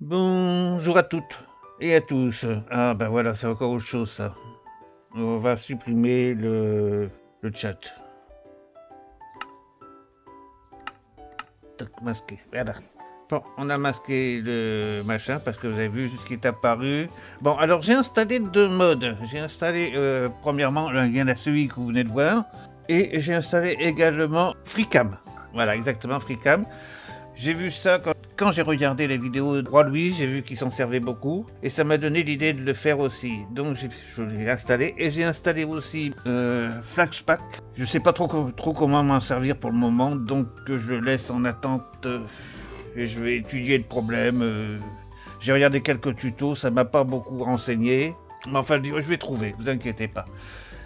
Bonjour à toutes et à tous. Ah ben voilà, c'est encore autre chose ça. On va supprimer le chat. Tac, masqué. Voilà. Bon, on a masqué le machin parce que vous avez vu ce qui est apparu. Bon, alors j'ai installé deux modes. J'ai installé premièrement, il y en a celui que vous venez de voir. Et j'ai installé également FreeCam. Voilà, exactement, FreeCam. J'ai vu ça quand j'ai regardé les vidéos de Roi Louis, j'ai vu qu'il s'en servait beaucoup et ça m'a donné l'idée de le faire aussi. Donc je l'ai installé et j'ai installé aussi Flashpack. Je sais pas trop comment m'en servir pour le moment, donc je le laisse en attente et je vais étudier le problème. J'ai regardé quelques tutos, ça m'a pas beaucoup renseigné. Mais enfin, je vais trouver, vous inquiétez pas.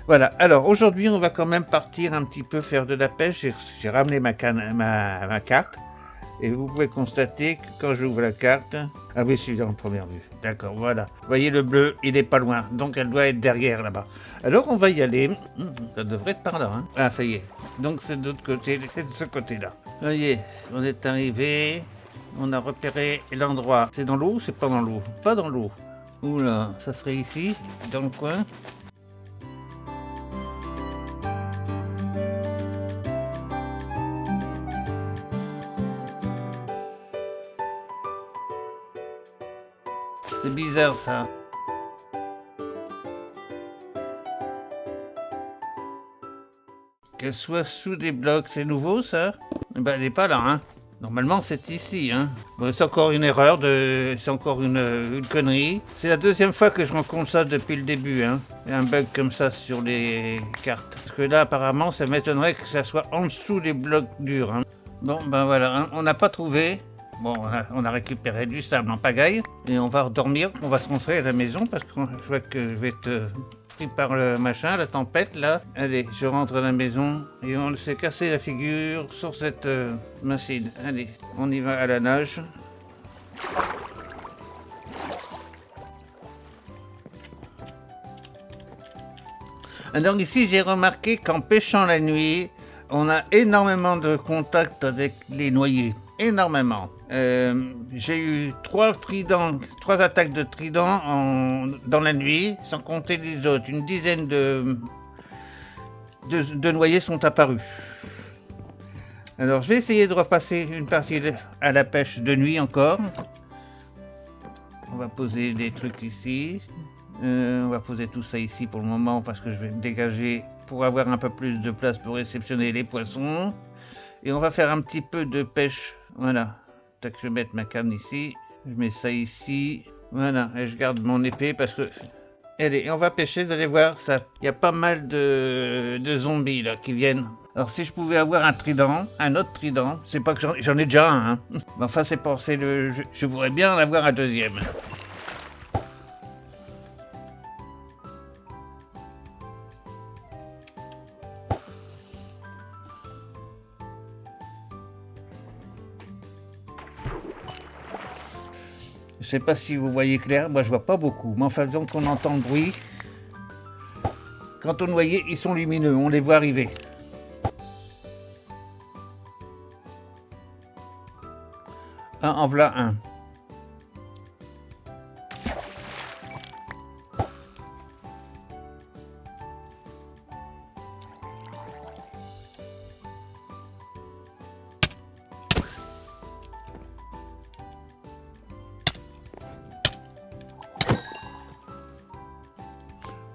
Voilà, alors aujourd'hui on va quand même partir un petit peu faire de la pêche. J'ai ramené ma carte. Et vous pouvez constater que quand j'ouvre la carte... Ah oui, celui-là en première vue. D'accord, voilà. Vous voyez le bleu, il n'est pas loin. Donc elle doit être derrière là-bas. Alors on va y aller. Ça devrait être par là. Hein. Ah, ça y est. Donc c'est de l'autre côté, c'est de ce côté-là. Vous voyez, on est arrivé. On a repéré l'endroit. C'est dans l'eau ou c'est pas dans l'eau? Pas dans l'eau. Oula, ça serait ici, dans le coin. C'est bizarre ça. Qu'elle soit sous des blocs, c'est nouveau ça? Ben elle n'est pas là, hein. Normalement c'est ici, hein. Bon, c'est encore une erreur, c'est encore une connerie. C'est la deuxième fois que je rencontre ça depuis le début, hein. Un bug comme ça sur les cartes. Parce que là apparemment ça m'étonnerait que ça soit en dessous des blocs durs, hein. Bon ben voilà, hein, on n'a pas trouvé. Bon, on a récupéré du sable en pagaille et on va redormir, on va se rentrer à la maison parce que je vois que je vais être pris par le machin, la tempête là. Allez, je rentre à la maison et on s'est cassé la figure sur cette machine. Allez, on y va à la nage. Alors ici, j'ai remarqué qu'en pêchant la nuit, on a énormément de contact avec les noyés. Énormément. J'ai eu trois attaques de trident dans la nuit, sans compter les autres. Une dizaine de noyés sont apparus. Alors je vais essayer de repasser une partie à la pêche de nuit encore. On va poser des trucs ici. On va poser tout ça ici pour le moment parce que je vais me dégager pour avoir un peu plus de place pour réceptionner les poissons. Et on va faire un petit peu de pêche. Voilà. Tac, je vais mettre ma canne ici. Je mets ça ici. Voilà. Et je garde mon épée parce que... Allez, on va pêcher, vous allez voir, ça. Il y a pas mal de zombies là qui viennent. Alors si je pouvais avoir un trident, un autre trident, c'est pas que j'en ai déjà un, hein. Mais enfin c'est pour, je voudrais bien en avoir un deuxième. Je sais pas si vous voyez clair, moi je vois pas beaucoup, mais enfin donc on entend le bruit. Quant aux noyés, ils sont lumineux, on les voit arriver. En voilà un.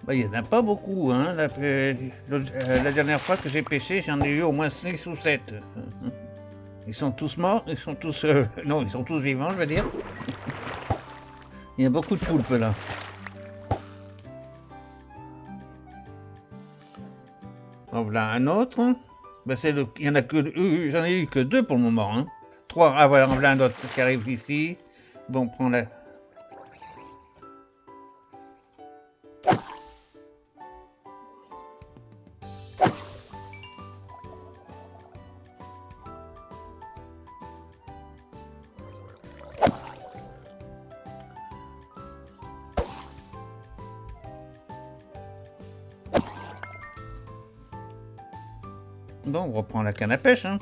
Bah, il n'y en a pas beaucoup, hein. La dernière fois que j'ai pêché, j'en ai eu au moins 6 ou 7. Ils sont tous morts, ils sont tous... non, ils sont tous vivants, je veux dire. Il y a beaucoup de poulpes là. En voilà un autre. Bah, il y en a que... j'en ai eu que 2 pour le moment, hein. 3. Ah voilà, en voilà un autre qui arrive ici. Bon, prends la... Bon, on reprend la canne à pêche, hein.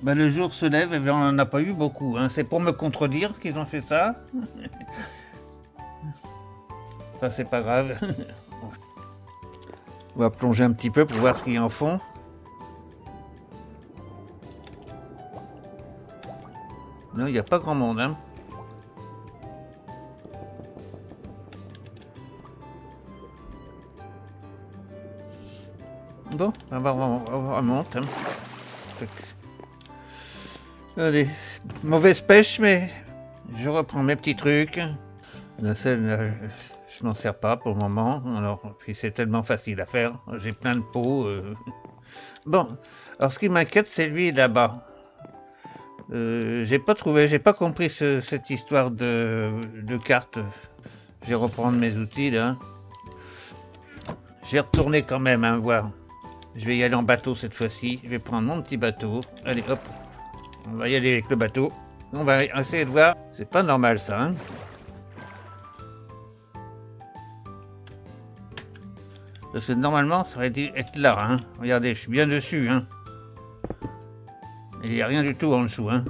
Bah, le jour se lève et on n'en a pas eu beaucoup. Hein. C'est pour me contredire qu'ils ont fait ça. Ça, c'est pas grave. On va plonger un petit peu pour voir ce qu'il y a en fond. Non, il n'y a pas grand monde. Hein. Bon, on monte. Hein. Allez, mauvaise pêche, mais je reprends mes petits trucs. La selle, je m'en sers pas pour le moment. Alors, puis c'est tellement facile à faire. J'ai plein de pots. Bon, alors ce qui m'inquiète, c'est lui là-bas. J'ai pas compris cette histoire de carte. Je vais reprendre mes outils là. Je vais retourner quand même, hein, voir. Je vais y aller en bateau cette fois-ci. Je vais prendre mon petit bateau. Allez, hop. On va y aller avec le bateau. On va essayer de voir. C'est pas normal ça, hein. Parce que normalement, ça aurait dû être là, hein. Regardez, je suis bien dessus, hein. Il n'y a rien du tout en dessous, hein.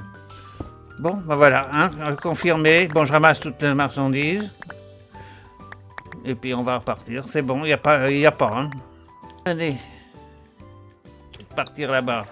Bon, ben voilà, hein, confirmé. Bon, je ramasse toutes les marchandises. Et puis on va repartir. C'est bon, il n'y a pas, hein. Allez. Partir là-bas.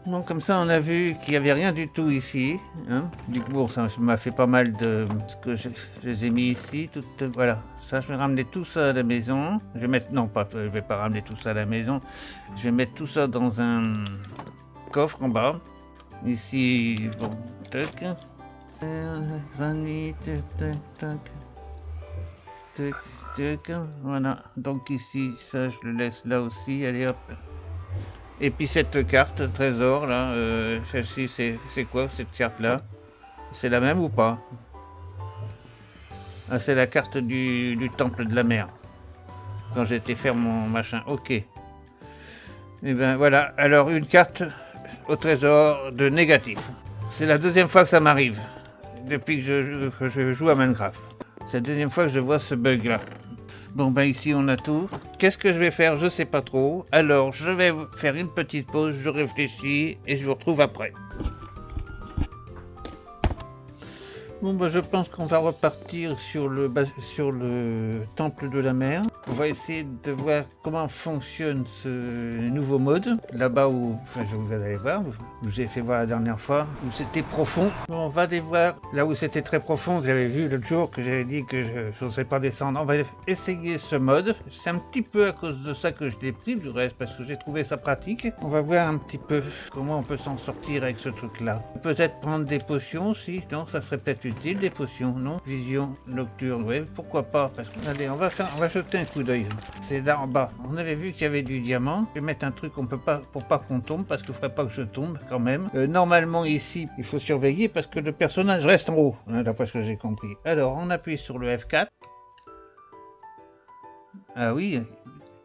Bon, comme ça, on a vu qu'il n'y avait rien du tout ici. Hein. Du coup, bon, ça m'a fait pas mal de... ce que je les ai mis ici. Voilà, ça, je vais ramener tout ça à la maison. Je vais mettre... Non, pas, je vais pas ramener tout ça à la maison. Je vais mettre tout ça dans un coffre en bas. Ici, bon, tac. Granit, tac, tac. Tac, tac. Voilà, donc ici, ça, je le laisse là aussi. Allez, hop. Et puis cette carte trésor là, celle-ci c'est quoi cette carte là? C'est la même ou pas? Ah, c'est la carte du temple de la mer. Quand j'étais faire mon machin, ok. Et ben voilà, alors une carte au trésor de négatif. C'est la deuxième fois que ça m'arrive, depuis que je joue à Minecraft. C'est la deuxième fois que je vois ce bug là. Bon ben ici on a tout. Qu'est-ce que je vais faire? Je sais pas trop. Alors je vais faire une petite pause, je réfléchis et je vous retrouve après. Bon ben je pense qu'on va repartir sur le temple de la mer. On va essayer de voir comment fonctionne ce nouveau mode. Là-bas où, enfin je vous allez voir, où j'ai fait voir la dernière fois, où c'était profond. Bon, on va aller voir là où c'était très profond, que j'avais vu l'autre jour, que j'avais dit que je n'osais pas descendre. On va essayer ce mode. C'est un petit peu à cause de ça que je l'ai pris du reste, parce que j'ai trouvé ça pratique. On va voir un petit peu comment on peut s'en sortir avec ce truc-là. Peut-être prendre des potions aussi, non? Ça serait peut-être utile, des potions, non? Vision nocturne, ouais, pourquoi pas? Parce que, allez, on va jeter un coup d'œil. C'est là en bas. On avait vu qu'il y avait du diamant. Je vais mettre un truc qu'on peut pas, pour pas qu'on tombe, parce qu'il ne faudrait pas que je tombe quand même. Normalement ici, il faut surveiller parce que le personnage reste en haut, hein, d'après ce que j'ai compris. Alors, on appuie sur le F4. Ah oui.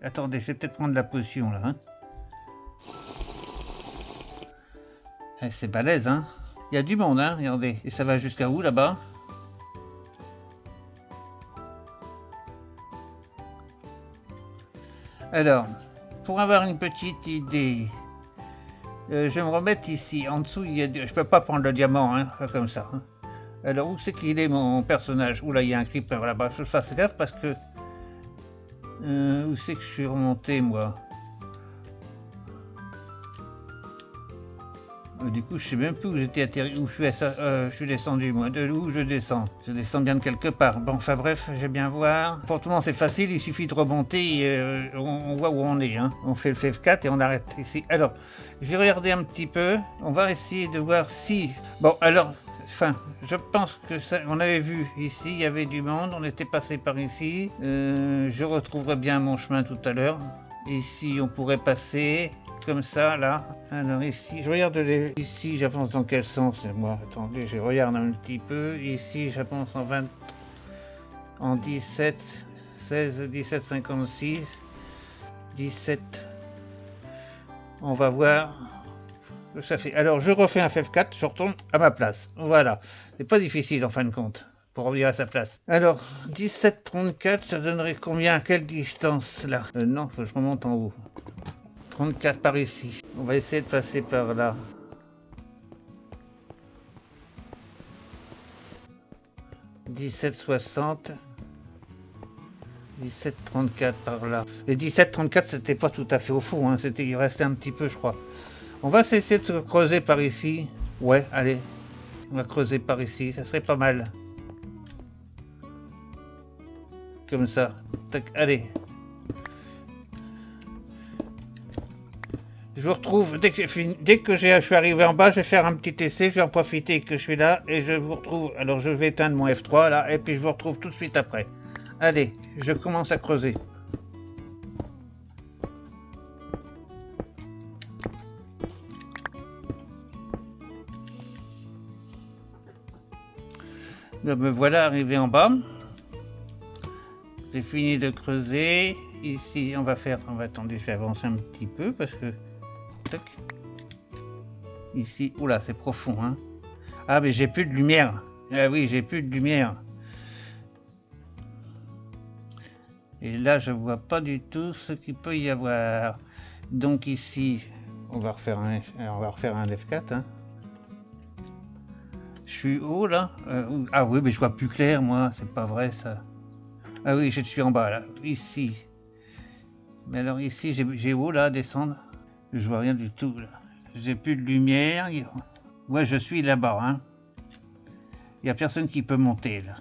Attendez, je vais peut-être prendre la potion là. Hein. C'est balèze, hein. Il y a du monde, hein, regardez. Et ça va jusqu'à où là-bas? Alors, pour avoir une petite idée, je vais me remettre ici. En dessous, il y a je peux pas prendre le diamant, hein, pas comme ça. Hein. Alors, où c'est qu'il est mon personnage? Oula, il y a un creeper là-bas. Je fasse gaffe parce que... où c'est que je suis remonté, moi? Du coup, je sais même plus où j'étais atterri, où je suis descendu, moi, de où je descends. Je descends bien de quelque part. Bon, enfin bref, je vais bien voir. Pour tout le monde, c'est facile, il suffit de remonter, on voit où on est. Hein. On fait le F4 et on arrête ici. Alors, je vais regarder un petit peu. On va essayer de voir si... Bon, alors, enfin, je pense que ça, on avait vu ici, il y avait du monde, on était passé par ici. Je retrouverai bien mon chemin tout à l'heure. Ici, on pourrait passer... comme ça là. Alors ici, je regarde ici, j'avance dans quel sens moi? Attendez, je regarde un petit peu. Ici, j'avance en 17, 16, 17, 56, 17. On va voir. Ça fait. Alors je refais un F4, je retourne à ma place. Voilà. C'est pas difficile en fin de compte pour revenir à sa place. Alors 17,34, ça donnerait combien? À quelle distance là? Non, faut que je remonte en haut. 34 par ici. On va essayer de passer par là. 17,60. 17,34 par là. Et 17,34 c'était pas tout à fait au fond, hein. Il restait un petit peu je crois. On va essayer de se creuser par ici. Ouais, allez. On va creuser par ici, ça serait pas mal. Comme ça. Tac, allez. Je vous retrouve dès que j'ai fini. Dès que je suis arrivé en bas, je vais faire un petit essai. Je vais en profiter que je suis là et je vous retrouve. Alors je vais éteindre mon F3 là et puis je vous retrouve tout de suite après. Allez, je commence à creuser. Me voilà arrivé en bas. J'ai fini de creuser. Ici, on va attendez, je vais avancer un petit peu parce que. Toc. Ici, oula, c'est profond, hein. Ah, mais j'ai plus de lumière. Ah oui, j'ai plus de lumière. Et là, je vois pas du tout ce qu'il peut y avoir. Donc ici, on va refaire un F4, hein. Je suis haut là. Ah oui, mais je vois plus clair, moi. C'est pas vrai ça. Ah oui, je suis en bas là. Ici. Mais alors ici, j'ai haut là à descendre. Je vois rien du tout là. J'ai plus de lumière. Moi, je suis là-bas, hein. Il n'y a personne qui peut monter là.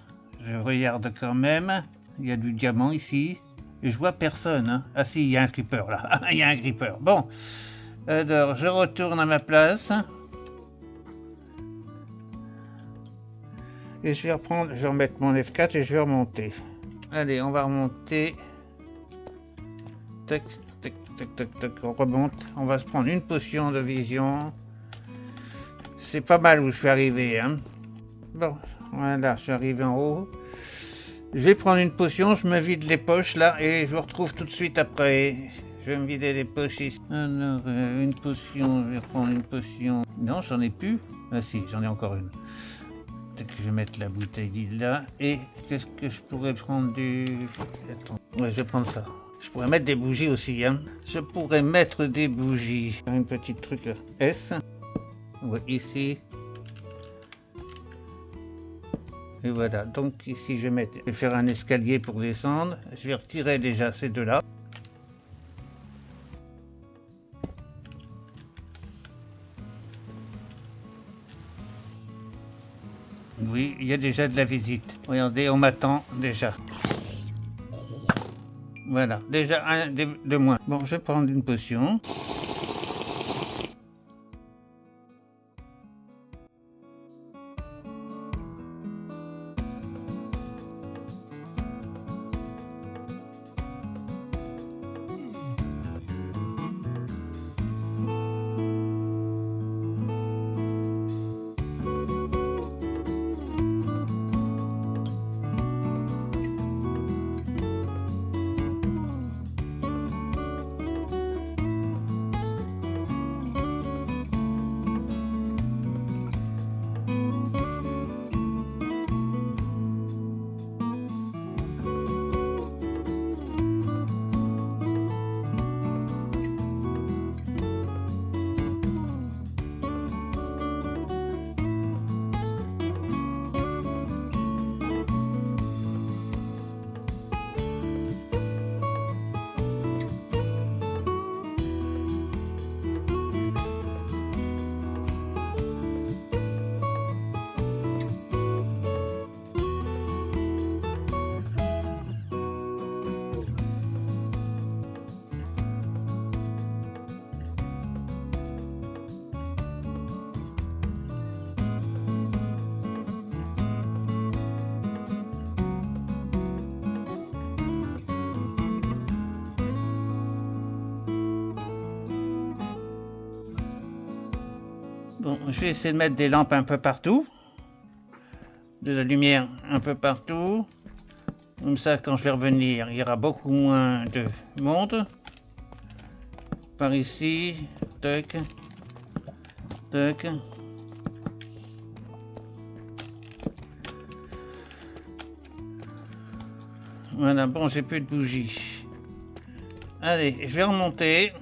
Je regarde quand même. Il y a du diamant ici. Et je vois personne, hein. Ah si, il y a un creeper là. Il y a un creeper. Bon. Alors, je retourne à ma place. Et je vais remettre mon F4 et je vais remonter. Allez, on va remonter. Tac, tac, tac, tac, tac, on remonte. On va se prendre une potion de vision. C'est pas mal où je suis arrivé, hein. Bon, voilà, je suis arrivé en haut. Je vais prendre une potion, je me vide les poches là et je vous retrouve tout de suite après. Je vais me vider les poches ici. Alors, une potion, je vais prendre une potion. Non, j'en ai plus. Ah si, j'en ai encore une. Peut-être que je vais mettre la bouteille là. Et qu'est-ce que je pourrais prendre du... Attends. Ouais, je vais prendre ça. Je pourrais mettre des bougies aussi, hein. Je pourrais mettre des bougies. Une petite truc là. S. Ouais, ici. Et voilà. Donc ici, je vais faire un escalier pour descendre. Je vais retirer déjà ces deux-là. Oui, il y a déjà de la visite. Regardez, on m'attend déjà. Voilà, déjà un de moins. Bon, je vais prendre une potion. Bon, je vais essayer de mettre des lampes un peu partout. De la lumière un peu partout. Comme ça, quand je vais revenir, il y aura beaucoup moins de monde. Par ici, tac. Tac. Voilà, bon, j'ai plus de bougies. Allez, je vais remonter.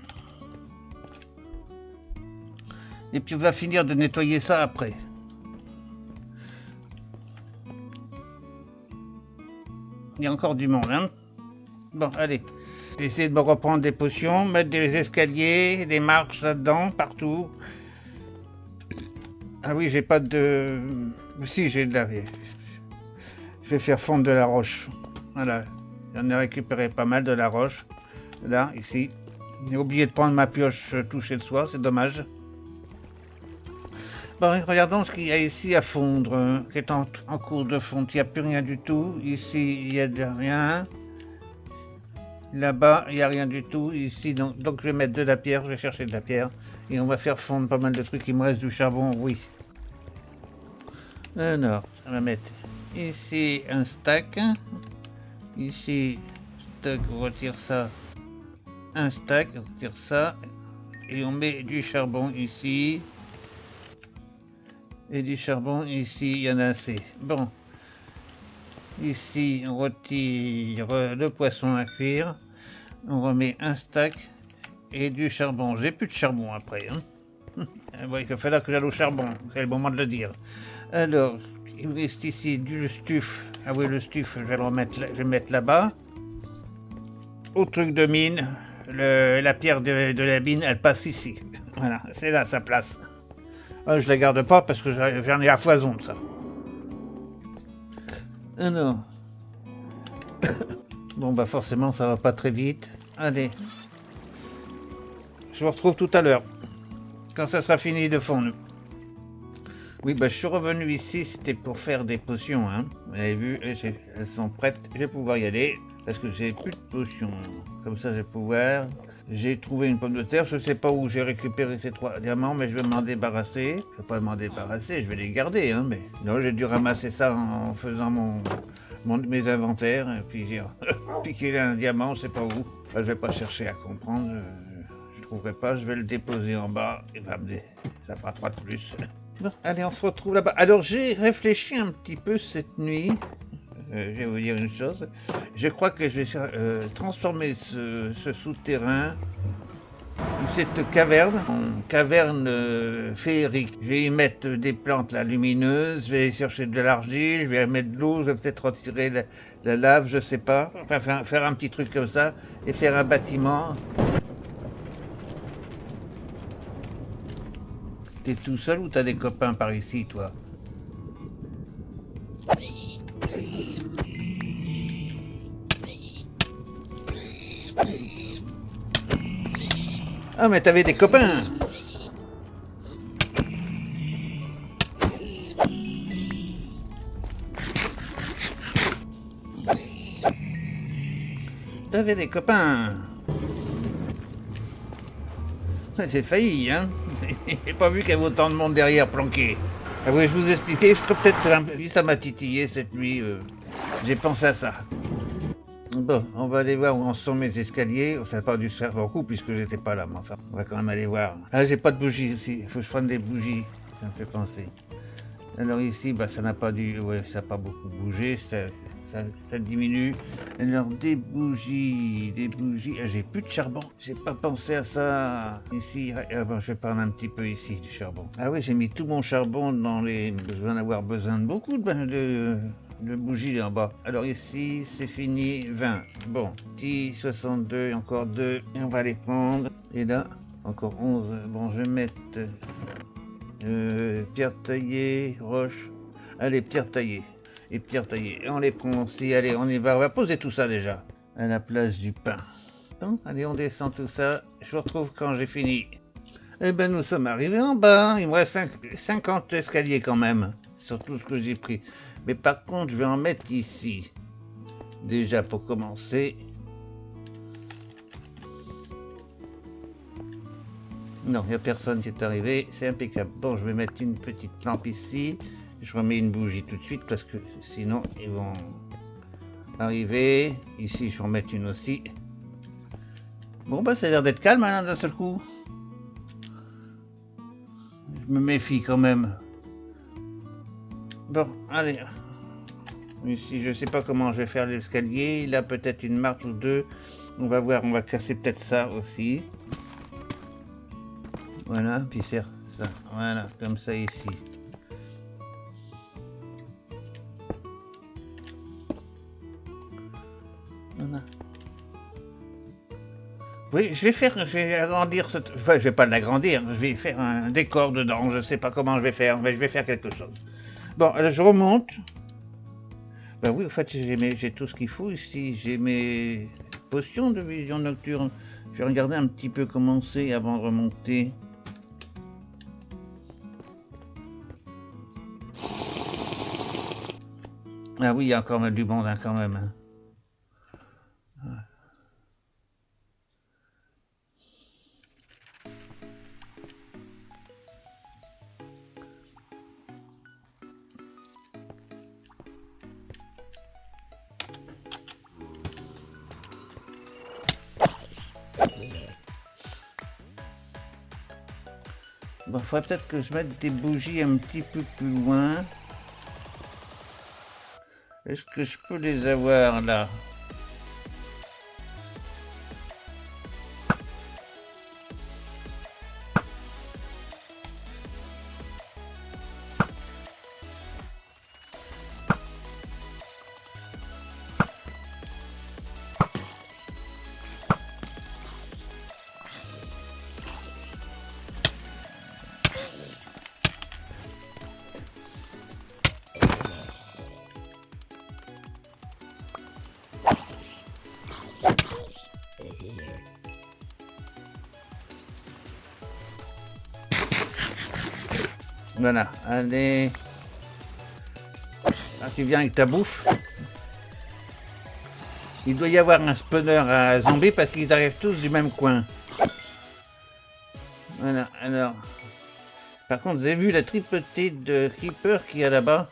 Et puis on va finir de nettoyer ça après. Il y a encore du monde, hein. Bon, allez. Je vais essayer de me reprendre des potions, mettre des escaliers, des marches là-dedans, partout. Ah oui, j'ai pas de... Si, j'ai de la... Je vais faire fondre de la roche. Voilà. J'en ai récupéré pas mal de la roche. Là, ici. J'ai oublié de prendre ma pioche touchée de soie, c'est dommage. Bon, regardons ce qu'il y a ici à fondre, qui est en cours de fonte. Il n'y a plus rien du tout. Ici, il y a de rien. Là-bas, il n'y a rien du tout. Ici, donc je vais mettre de la pierre. Je vais chercher de la pierre. Et on va faire fondre pas mal de trucs. Il me reste du charbon, oui. Alors, ça va mettre ici un stack. Ici, stack, on retire ça. Un stack, on retire ça. Et on met du charbon ici. Et du charbon ici, il y en a assez. Bon. Ici, on retire le poisson à cuire. On remet un stack et du charbon. J'ai plus de charbon après. Hein. Bon, il va falloir que j'aille au charbon. C'est le moment de le dire. Alors, il me reste ici du stuff. Ah oui, le stuff, je vais le remettre là, je vais le mettre là-bas. Au truc de mine, la pierre de la mine, elle passe ici. Voilà, c'est là sa place. Je la garde pas parce que j'en ai à foison de ça. Alors. Bon bah forcément ça va pas très vite. Allez. Je vous retrouve tout à l'heure. Quand ça sera fini de fondre. Oui bah je suis revenu ici, c'était pour faire des potions. Hein. Vous avez vu, elles sont prêtes. Je vais pouvoir y aller. Parce que j'ai plus de potions. Comme ça je vais pouvoir. J'ai trouvé une pomme de terre, je sais pas où j'ai récupéré ces 3 diamants, mais je vais m'en débarrasser. Je vais pas m'en débarrasser, je vais les garder, hein, mais... Non, j'ai dû ramasser ça en faisant mes inventaires, et puis j'ai piqué un diamant, je sais pas où. Enfin, je vais pas chercher à comprendre, je trouverai pas, je vais le déposer en bas, et ça fera 3 de plus. Bon, allez, on se retrouve là-bas. Alors, j'ai réfléchi un petit peu cette nuit. Je vais vous dire une chose. Je crois que je vais transformer ce souterrain, cette caverne, en caverne féerique. Je vais y mettre des plantes là, lumineuses, je vais chercher de l'argile, je vais y mettre de l'eau, je vais peut-être retirer la lave, je sais pas. Enfin, faire un petit truc comme ça et faire un bâtiment. T'es tout seul ou t'as des copains par ici, toi? Ah, mais t'avais des copains! T'avais des copains! J'ai failli, hein? J'ai pas vu qu'il y avait autant de monde derrière planqué. Ah oui, je vous expliquais, je ferais peut-être faire un peu... Ça m'a titillé cette nuit, j'ai pensé à ça. Bon, on va aller voir où en sont mes escaliers. Ça n'a pas dû se faire beaucoup puisque j'étais pas là, mais enfin, on va quand même aller voir. Ah, j'ai pas de bougies aussi, il faut que je prenne des bougies, ça me fait penser. Alors ici, bah ça n'a pas dû, ouais, ça n'a pas beaucoup bougé, ça diminue. Alors des bougies, ah, j'ai plus de charbon, j'ai pas pensé à ça. Ici, bon, je vais prendre un petit peu ici du charbon. Ah oui, j'ai mis tout mon charbon dans les... Je vais en avoir besoin de beaucoup de bougies en bas. Alors ici, c'est fini, 20. Bon, 10, 62, encore 2, et on va les prendre. Et là, encore 11. Bon, je vais mettre pierre taillée, roche. Allez, pierre taillée. Et pierre taillée. Et on les prend aussi. Allez, on va poser tout ça déjà. À la place du pain. Bon, allez, on descend tout ça. Je vous retrouve quand j'ai fini. Eh ben, nous sommes arrivés en bas. Il me reste 50 escaliers quand même. Sur tout ce que j'ai pris. Mais par contre, je vais en mettre ici. Déjà pour commencer. Non, il n'y a personne qui est arrivé. C'est impeccable. Bon, je vais mettre une petite lampe ici. Je remets une bougie tout de suite parce que sinon, ils vont arriver. Ici, je vais en mettre une aussi. Bon, bah, ça a l'air d'être calme hein, d'un seul coup. Je me méfie quand même. Bon, allez. Ici, je sais pas comment je vais faire l'escalier. Il a peut-être une marche ou deux. On va voir, on va casser peut-être ça aussi. Voilà, puis c'est ça. Voilà, comme ça ici. Voilà. Oui, je vais agrandir cette... Enfin, je vais pas l'agrandir, je vais faire un décor dedans. Je sais pas comment je vais faire, mais je vais faire quelque chose. Bon, alors je remonte. Ben oui, en fait, j'ai tout ce qu'il faut ici. J'ai mes potions de vision nocturne. Je vais regarder un petit peu comment c'est avant de remonter. Ah oui, il y a encore du monde hein, quand même. Hein. Bon, faudrait peut-être que je mette des bougies un petit peu plus loin. Est-ce que je peux les avoir là? Voilà, allez. Ah, tu viens avec ta bouffe. Il doit y avoir un spawner à zombies parce qu'ils arrivent tous du même coin. Voilà, alors. Par contre, vous avez vu la tripotée de creepers qu'il y a là-bas?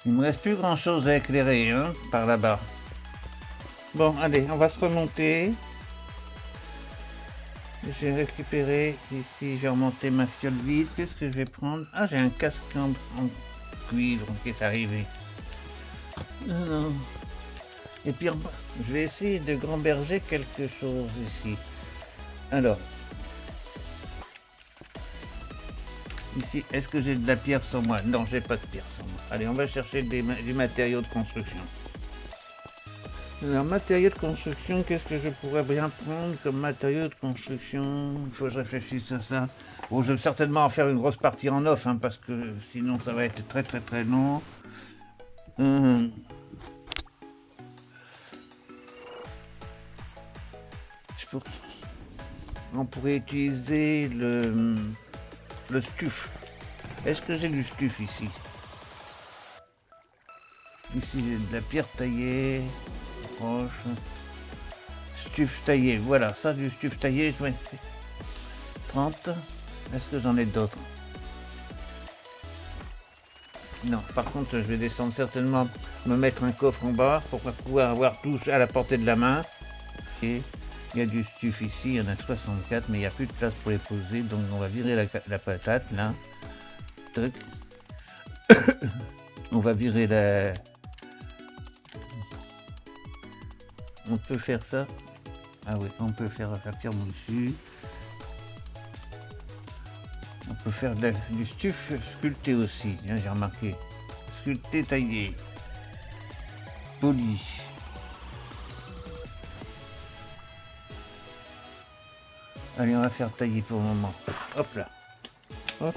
Il me reste plus grand chose à éclairer, hein, par là-bas. Bon, allez, on va se remonter. J'ai récupéré ici, j'ai remonté ma fiole vide. Qu'est-ce que je vais prendre? Ah, j'ai un casque en cuivre qui est arrivé. Non. Et puis, je vais essayer de gamberger quelque chose ici. Alors, ici, est-ce que j'ai de la pierre sur moi? Non, j'ai pas de pierre sur moi. Allez, on va chercher du matériau de construction. Alors, matériaux de construction, qu'est-ce que je pourrais bien prendre comme matériaux de construction? Il faut que je réfléchisse à ça. Bon, je vais certainement en faire une grosse partie en off, hein, parce que sinon ça va être très très très long. Hum. On pourrait utiliser le stuff. Est-ce que j'ai du stuff ici? Ici j'ai de la pierre taillée, roche, stuff taillé, voilà, ça du stuff taillé, ouais, 30. Est-ce que j'en ai d'autres? Non, par contre je vais descendre certainement, me mettre un coffre en bas pour pouvoir avoir tout à la portée de la main. Et il y a du stuff ici, il y en a 64, mais il n'y a plus de place pour les poser, donc on va virer la patate là. Toc. On va virer la... On peut faire ça. Ah oui, on peut faire la pierre dessus. On peut faire du stuff sculpté aussi, hein, j'ai remarqué. Sculpté, taillé. Poli. Allez, on va faire tailler pour le moment. Hop là. Hop.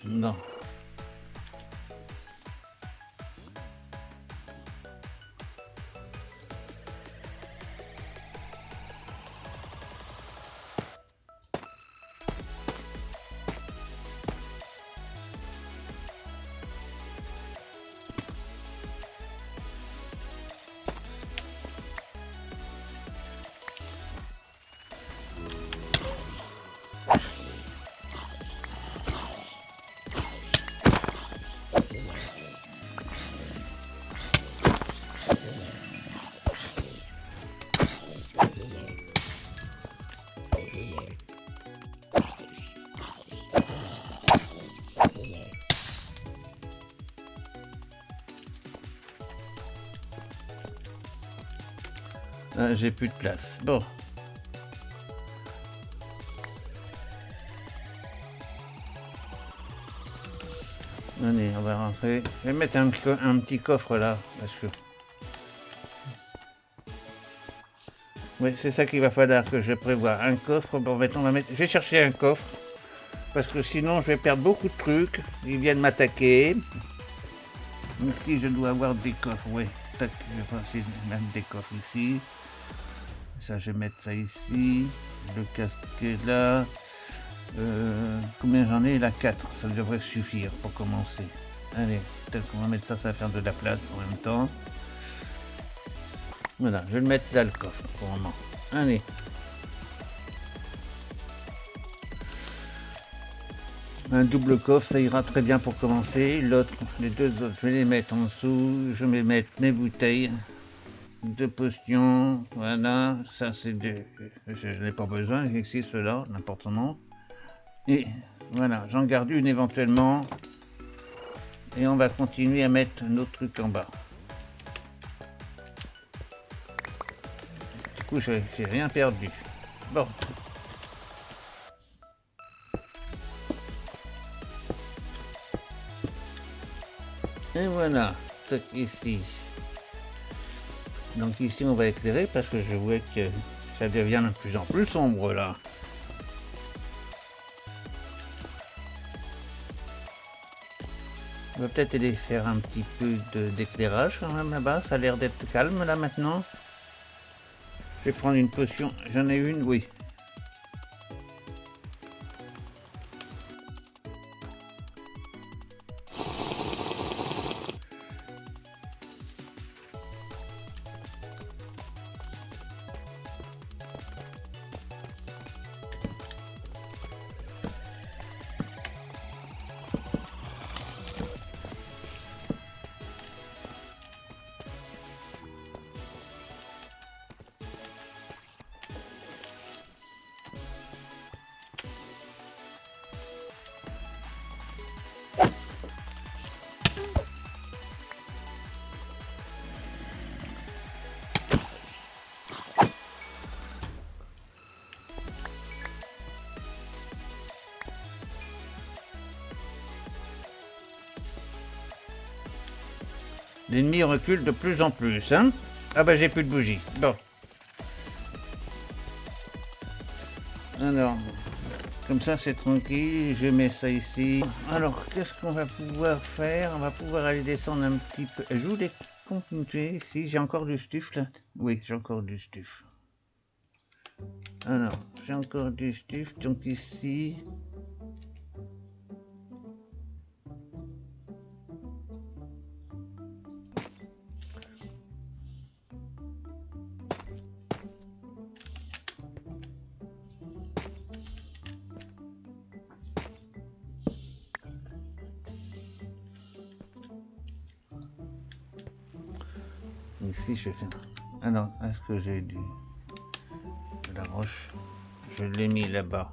Non. Ah, j'ai plus de place. Bon. Allez, on va rentrer. Je vais mettre un petit coffre là, parce que... Oui, c'est ça qu'il va falloir que je prévoie. Un coffre, bon, maintenant on va mettre... Je vais chercher un coffre, parce que sinon je vais perdre beaucoup de trucs. Ils viennent m'attaquer. Ici, je dois avoir des coffres, oui. Tac, je vais passer même des coffres ici. Ça, je vais mettre ça ici. Le casque est là. Combien j'en ai là? 4. Ça devrait suffire pour commencer. Allez, peut-être qu'on va mettre ça, ça va faire de la place en même temps. Voilà, je vais le mettre là le coffre pour le moment. Allez. Un double coffre, ça ira très bien pour commencer. L'autre, les deux autres, je vais les mettre en dessous. Je vais mettre mes bouteilles de potions. Voilà, ça c'est de... Je n'ai pas besoin, ici ceux-là, n'importe comment. Et voilà, j'en garde une éventuellement. Et on va continuer à mettre nos trucs en bas. Du coup, j'ai rien perdu. Bon. Et voilà, c'est ici. Donc ici, on va éclairer parce que je vois que ça devient de plus en plus sombre là. On va peut-être aller faire un petit peu d'éclairage quand même là-bas. Ça a l'air d'être calme là maintenant. Je vais prendre une potion. J'en ai une, oui. L'ennemi recule de plus en plus, hein. Ah bah j'ai plus de bougies. Bon. Alors, comme ça c'est tranquille, je mets ça ici. Alors, qu'est-ce qu'on va pouvoir faire? On va pouvoir aller descendre un petit peu. Je voulais continuer ici, j'ai encore du stuff là. Oui, j'ai encore du stuff. Alors, j'ai encore du stuff, donc ici... Ici, je fais... Alors, est-ce que j'ai de la roche? Je l'ai mis là-bas.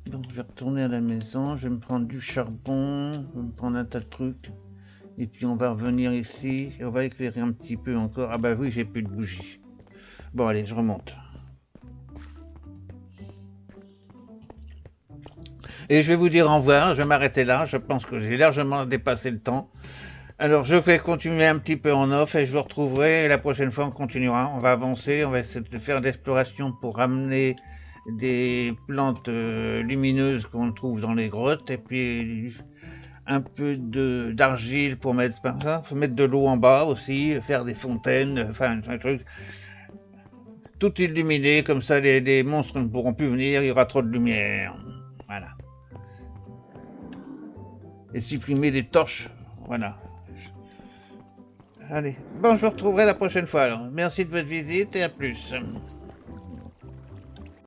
Donc je vais retourner à la maison, je vais me prendre du charbon, je vais me prendre un tas de trucs. Et puis on va revenir ici, et on va éclairer un petit peu encore. Ah bah oui, j'ai plus de bougies. Bon allez, je remonte. Et je vais vous dire au revoir, je vais m'arrêter là, je pense que j'ai largement dépassé le temps. Alors je vais continuer un petit peu en off et je vous retrouverai. Et la prochaine fois on continuera, on va avancer, on va essayer de faire l'exploration pour ramener des plantes lumineuses qu'on trouve dans les grottes et puis un peu d'argile pour mettre, faut mettre de l'eau en bas aussi, faire des fontaines, enfin un truc tout illuminé, comme ça les monstres ne pourront plus venir, il y aura trop de lumière. Voilà. Et supprimer les torches, voilà. Allez, bon, je vous retrouverai la prochaine fois alors. Merci de votre visite et à plus.